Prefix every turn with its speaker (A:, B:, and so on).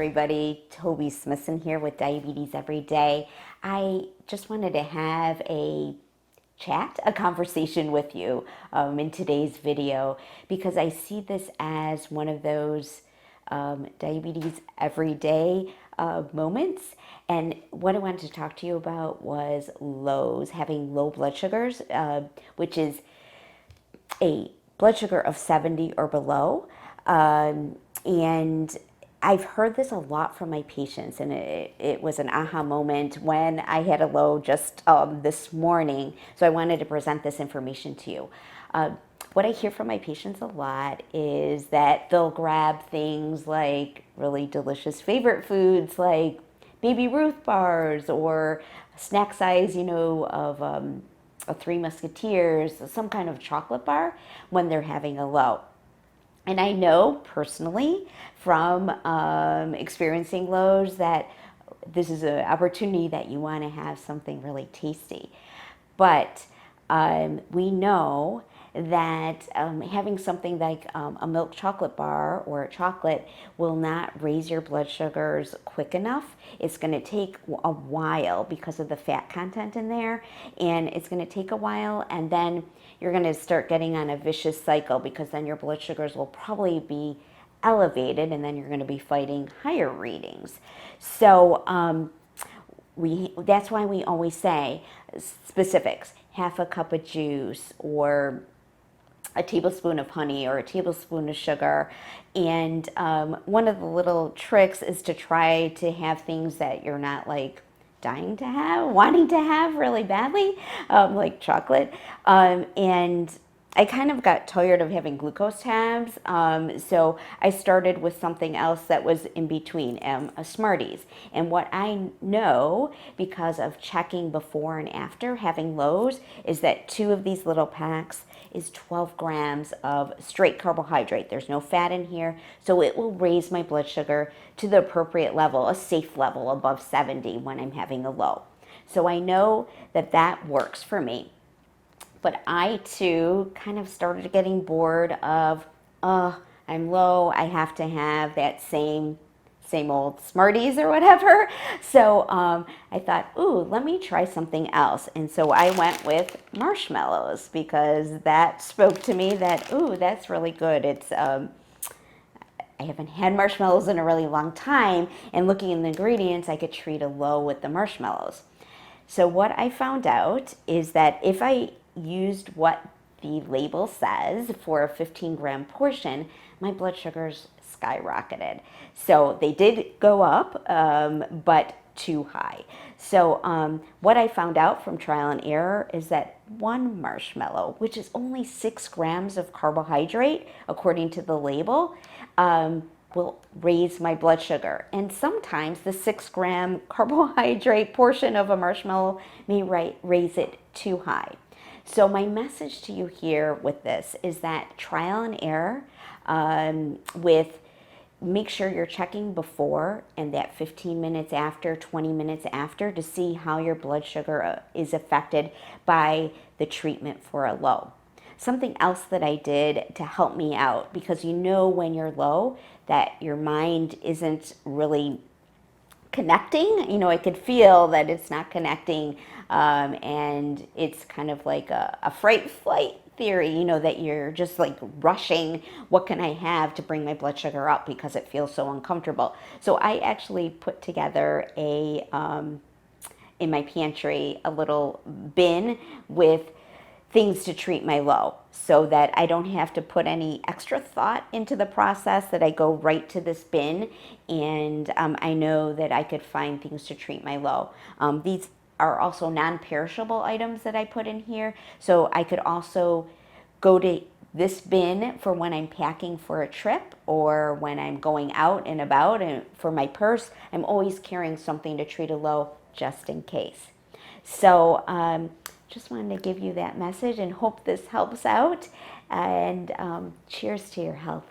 A: everybody. Toby Smithson here with Diabetes Every Day. I just wanted to have a chat, a conversation with you in today's video because I see this as one of those Diabetes Every Day moments. And what I wanted to talk to you about was lows, having low blood sugars, which is a blood sugar of 70 or below. And I've heard this a lot from my patients, and it was an aha moment when I had a low just this morning. So I wanted to present this information to you. What I hear from my patients a lot is that they'll grab things like really delicious favorite foods like Baby Ruth bars or snack size, of a Three Musketeers, some kind of chocolate bar when they're having a low. And I know personally from experiencing lows that this is an opportunity that you want to have something really tasty. But we know that having something like a milk chocolate bar or a chocolate will not raise your blood sugars quick enough. It's going to take a while because of the fat content in there, and it's going to take a while, and then you're going to start getting on a vicious cycle because then your blood sugars will probably be elevated, and then you're going to be fighting higher readings. So that's why we always say specifics: half a cup of juice or a tablespoon of honey or a tablespoon of sugar. And one of the little tricks is to try to have things that you're not like dying to have, wanting to have really badly, like chocolate. And I kind of got tired of having glucose tabs, so I started with something else that was in between, a Smarties. And what I know, because of checking before and after having lows, is that 2 of these little packs is 12 grams of straight carbohydrate. There's no fat in here, so it will raise my blood sugar to the appropriate level, a safe level above 70 when I'm having a low. So I know that that works for me. But I too kind of started getting bored of, I'm low, I have to have that same old Smarties or whatever. So I thought, ooh, let me try something else. And so I went with marshmallows because that spoke to me that, ooh, that's really good. It's I haven't had marshmallows in a really long time, and looking in the ingredients, I could treat a low with the marshmallows. So what I found out is that if I used what the label says for a 15-gram portion, my blood sugars skyrocketed. So they did go up, but too high. So what I found out from trial and error is that 1 marshmallow, which is only 6 grams of carbohydrate, according to the label, will raise my blood sugar. And sometimes the 6-gram carbohydrate portion of a marshmallow may raise it too high. So my message to you here with this is that trial and error, with make sure you're checking before and that 15 minutes after, 20 minutes after, to see how your blood sugar is affected by the treatment for a low. Something else that I did to help me out, because when you're low that your mind isn't really connecting. I could feel that it's not connecting, and it's kind of like a fright flight theory, that you're just like rushing, what can I have to bring my blood sugar up because it feels so uncomfortable. So I actually put together in my pantry, a little bin with things to treat my low, so that I don't have to put any extra thought into the process, that I go right to this bin, and I know that I could find things to treat my low. These are also non-perishable items that I put in here, so I could also go to this bin for when I'm packing for a trip or when I'm going out and about, and for my purse, I'm always carrying something to treat a low just in case. So just wanted to give you that message and hope this helps out, and cheers to your health.